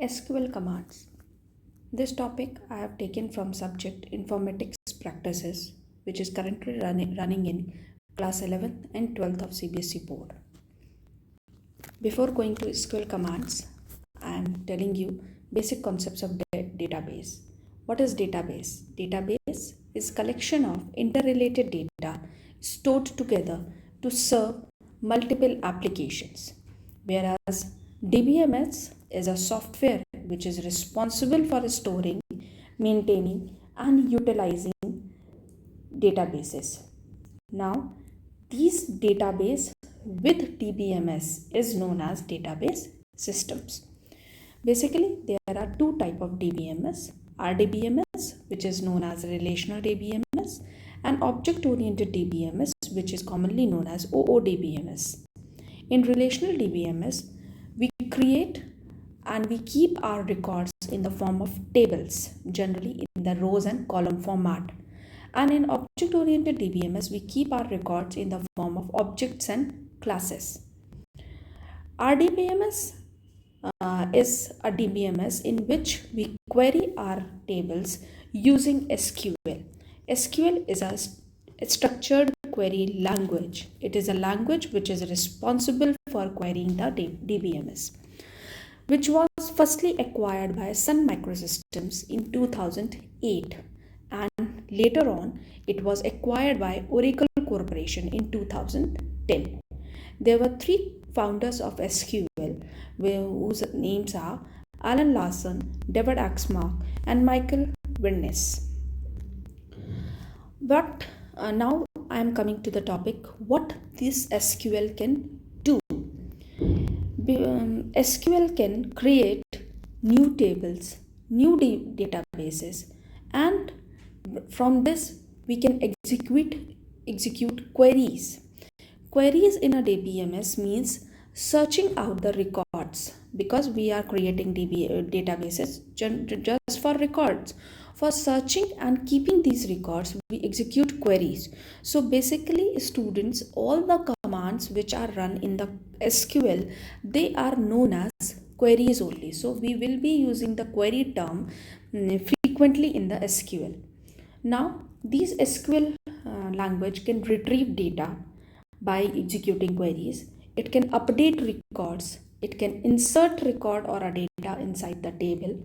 SQL commands. This topic I have taken from subject Informatics Practices, which is currently running in class 11th and 12th of CBSE board. Before going to SQL commands, I am telling you basic concepts of database. What is database? Database is collection of interrelated data stored together to serve multiple applications, whereas DBMS is a software which is responsible for storing, maintaining, and utilizing databases. Now, these database with DBMS is known as database systems. Basically, there are two types of DBMS: RDBMS, which is known as relational DBMS, and object-oriented DBMS, which is commonly known as OODBMS. In relational DBMS, we create and we keep our records in the form of tables, generally in the rows and column format. And in object-oriented DBMS, we keep our records in the form of objects and classes. RDBMS is a DBMS in which we query our tables using SQL. SQL is a structured query language. It is a language which is responsible for querying the DBMS, which was firstly acquired by Sun Microsystems in 2008, and later on it was acquired by Oracle Corporation in 2010. There were three founders of SQL whose names are Alan Larson, David Axmark, and Michael Wirtnes. But now I am coming to the topic what this SQL can do. SQL can create new tables, new databases, and from this we can execute queries. Queries in a DBMS means searching out the records, because we are creating databases just for records. For searching and keeping these records, we execute queries. So basically, students, all the commands which are run in the SQL, they are known as queries only. So we will be using the query term frequently in the SQL. Now, these SQL language can retrieve data by executing queries. It can update records. It can insert record or a data inside the table.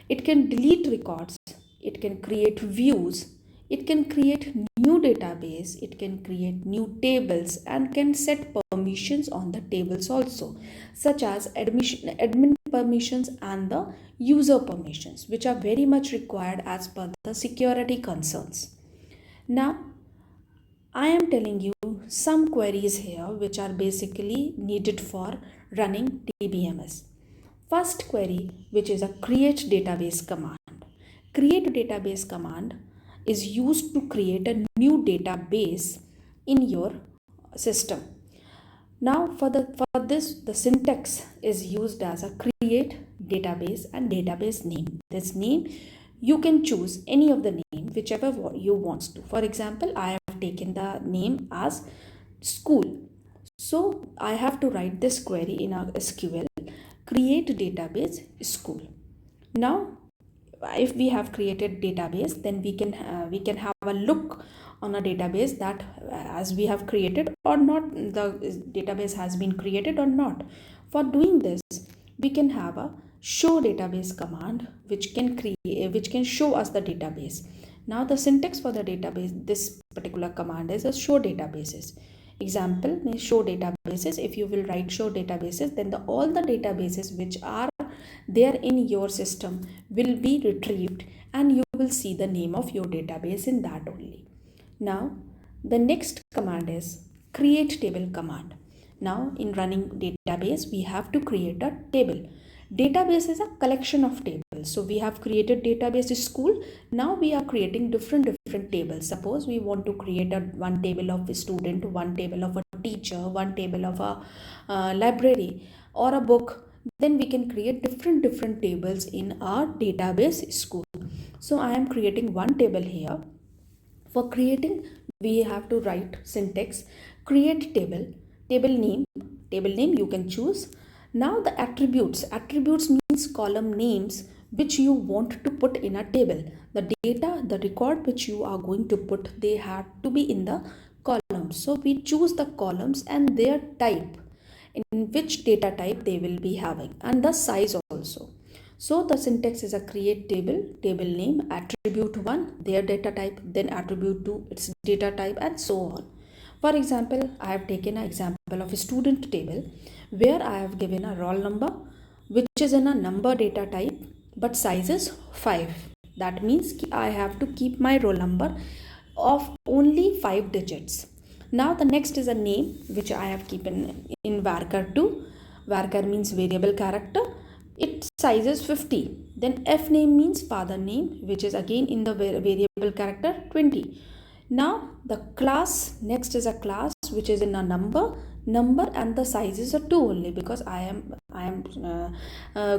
It can delete records. It can create views. It can create new database. It can create new tables and can set permissions on the tables also, such as admin permissions and the user permissions, which are very much required as per the security concerns. Now, I am telling you some queries here which are basically needed for running DBMS. First query, which is a create database command. Create database command is used to create a new database in your system. Now for this, the syntax is used as a create database and database name. This name, you can choose any of the name, whichever you want to. For example, I have taken the name as school. So I have to write this query in our SQL, create database school. Now, if we have created database, then we can have a look on a database that as we have created or not, the database has been created or not. For doing this, we can have a show database command which can show us the database. Now the syntax for the database, this particular command is a show databases. Example means show databases. If you will write show databases, then all the databases which are there in your system will be retrieved and you will see the name of your database in that only. Now the next command is create table command. Now in running database, we have to create a table. Database is a collection of tables. So we have created database school. Now we are creating different tables. Suppose we want to create one table of a student, one table of a teacher, one table of a library or a book. Then we can create different tables in our database school. So I am creating one table here. For creating, we have to write syntax create table name you can choose. Now the attributes means column names which you want to put in a table. The data, the record which you are going to put, they have to be in the columns. So we choose the columns and their type, in which data type they will be having, and the size also. So the syntax is a create table, table name, attribute 1, their data type, then attribute 2, its data type, and so on. For example, I have taken an example of a student table where I have given a roll number which is in a number data type but size is 5. That means I have to keep my roll number of only 5 digits. Now the next is a name which I have given in varchar 2. Varchar means variable character. Its size is 50. Then f name means father name, which is again in the variable character 20. Now the class, next is a class which is in a number, and the size is a 2 only, because I am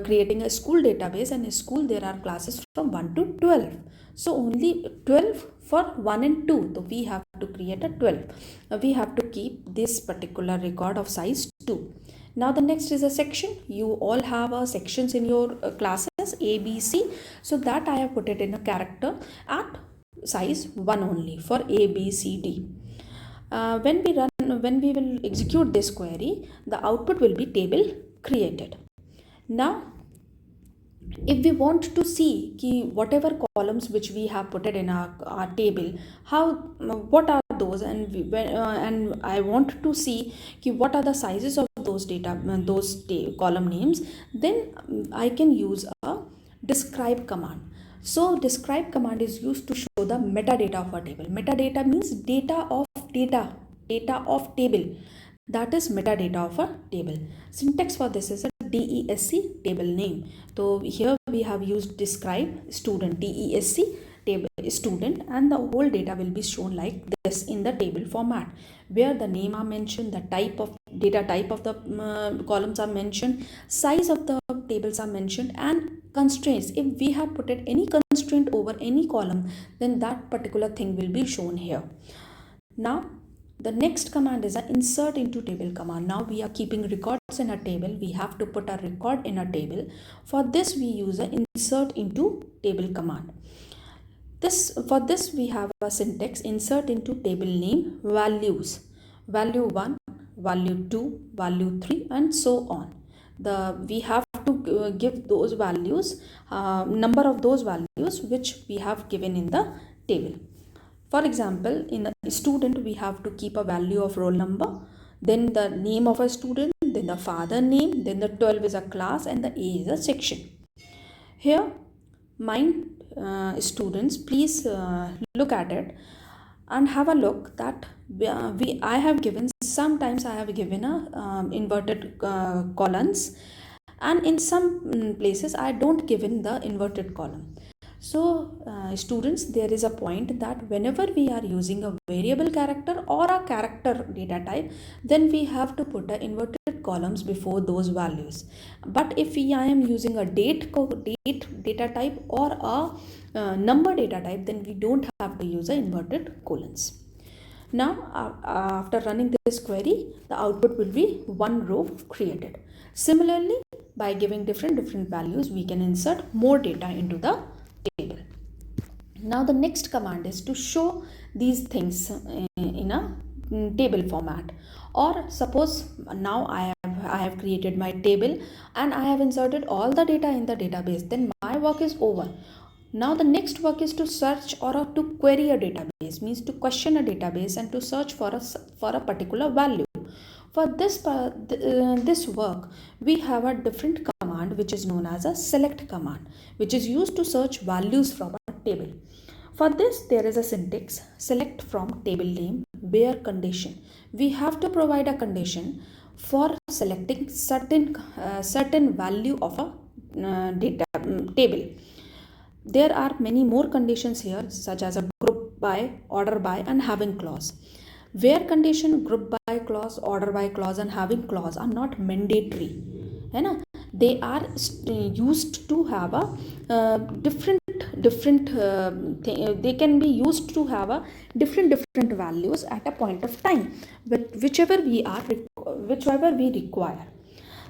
creating a school database, and in school there are classes from 1 to 12. So only 12 for 1 and 2. So we have to create a 12. We have to keep this particular record of size 2. Now the next is a section. You all have sections in your classes A, B, C. So that I have put it in a character at size 1 only for A, B, C, D. When we will execute this query, the output will be table created. Now if we want to see whatever columns which we have put it in our table, what are those, and I want to see what are the sizes of those column names, then I can use a describe command. So describe command is used to show the metadata of a table. Metadata means data of table. That is metadata of a table. Syntax for this is a DESC, table name. So here we have used describe student, DESC table student, and the whole data will be shown like this in the table format, where the name are mentioned, the type of data type of the columns are mentioned, size of the tables are mentioned, and constraints. If we have put it any constraint over any column, then that particular thing will be shown here. Now the next command is an insert into table command. Now we are keeping records in a table. We have to put a record in a table. For this we use an insert into table command. For this we have a syntax: insert into table name, values, value 1, value 2, value 3, and so on. We have to give those values, number of those values which we have given in the table. For example, in a student, we have to keep a value of roll number, then the name of a student, then the father name, then the 12 is a class, and the A is a section. Here, mind students, please look at it and have a look that I have given, sometimes I have given a inverted columns, and in some places I don't given the inverted column. So students, there is a point that whenever we are using a variable character or a character data type, then we have to put a inverted columns before those values. But if I am using a date data type or a number data type, then we don't have to use a inverted colons. Now after running this query, the output will be one row created. Similarly, by giving different values, we can insert more data into the table. Now the next command is to show these things in a table format. Or suppose now I have created my table and I have inserted all the data in the database, then my work is over. Now the next work is to search or to query a database, means to question a database and to search for a particular value. For this work, we have a different command which is known as a select command, which is used to search values from a table. For this, there is a syntax: select from table name where condition. We have to provide a condition for selecting certain value of a table. There are many more conditions here, such as a group by, order by, and having clause. Where condition, group by clause, order by clause, and having clause are not mandatory, they are used to have a different they can be used to have a different values at a point of time, whichever we require.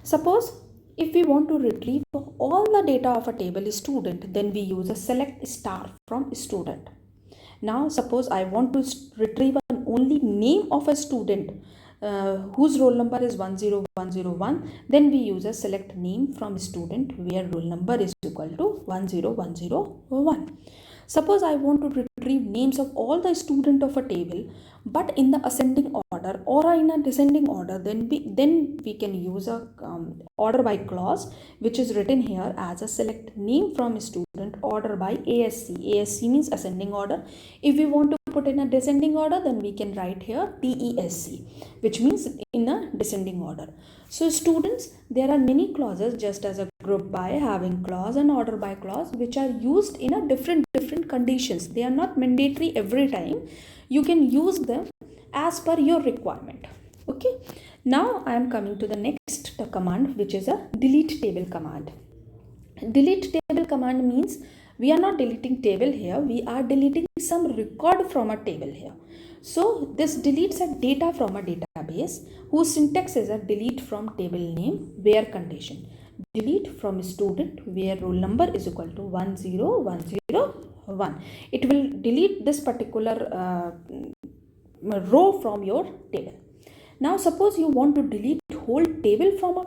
Suppose if we want to retrieve all the data of a table student, then we use a select star from student. Now suppose I want to retrieve only name of a student whose roll number is 10101, then we use a select name from student where roll number is equal to 10101. Suppose I want to retrieve names of all the student of a table but in the ascending order or in a descending order, then we can use a order by clause, which is written here as a select name from student order by ASC. ASC means ascending order. If we want to put in a descending order, then we can write here DESC, which means in a descending order. So students, there are many clauses just as a group by, having clause and order by clause, which are used in a different conditions. They are not mandatory every time. You can use them as per your requirement. Okay. Now I am coming to the next command, which is a delete table command. Delete table command means we are not deleting table here, we are deleting some record from a table here. So this deletes a data from a database whose syntax is a delete from table name where condition. Delete from student where roll number is equal to 10101. It will delete this particular row from your table. Now suppose you want to delete whole table from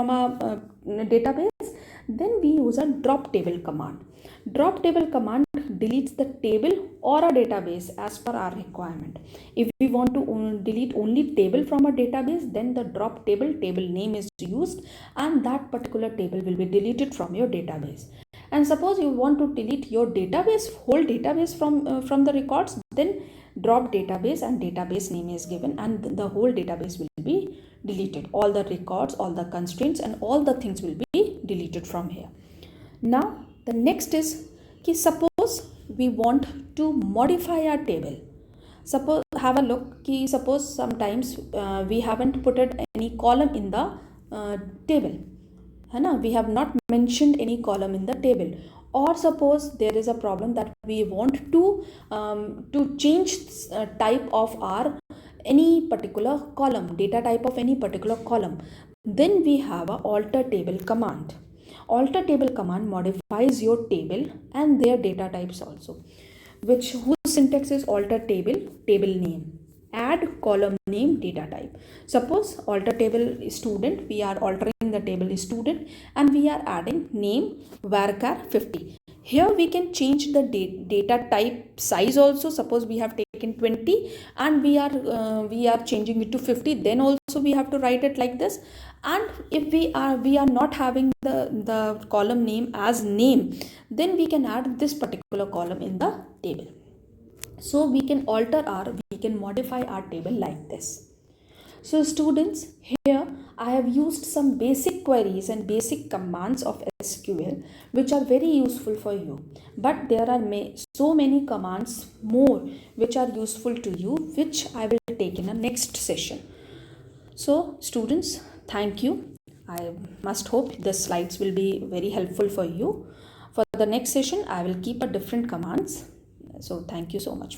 a database, then we use a drop table command. Drop table command deletes the table or a database as per our requirement. If we want to delete only table from a database, then the drop table name is used and that particular table will be deleted from your database. And suppose you want to delete your database, whole database from the records, then drop database and database name is given and the whole database will be deleted. All the records, all the constraints and all the things will be deleted from here. Now the next is suppose we want to modify our table. Suppose have a look, suppose sometimes we haven't put any column in the table. We have not mentioned any column in the table, or suppose there is a problem that we want to change type of our any particular column, data type of any particular column, then we have a alter table command. Alter table command modifies your table and their data types also, whose syntax is alter table name, add column name, data type. Suppose alter table student, we are altering the table student and we are adding name varchar 50. Here we can change the data type size also. Suppose we have taken 20 and we are changing it to 50, then also we have to write it like this. And if we are not having the column name as name, then we can add this particular column in the table. So we can modify our table like this. So students, here I have used some basic queries and basic commands of SQL which are very useful for you. But there are so many commands more which are useful to you, which I will take in a next session. So students, thank you. I must hope the slides will be very helpful for you. For the next session, I will keep a different commands. So thank you so much.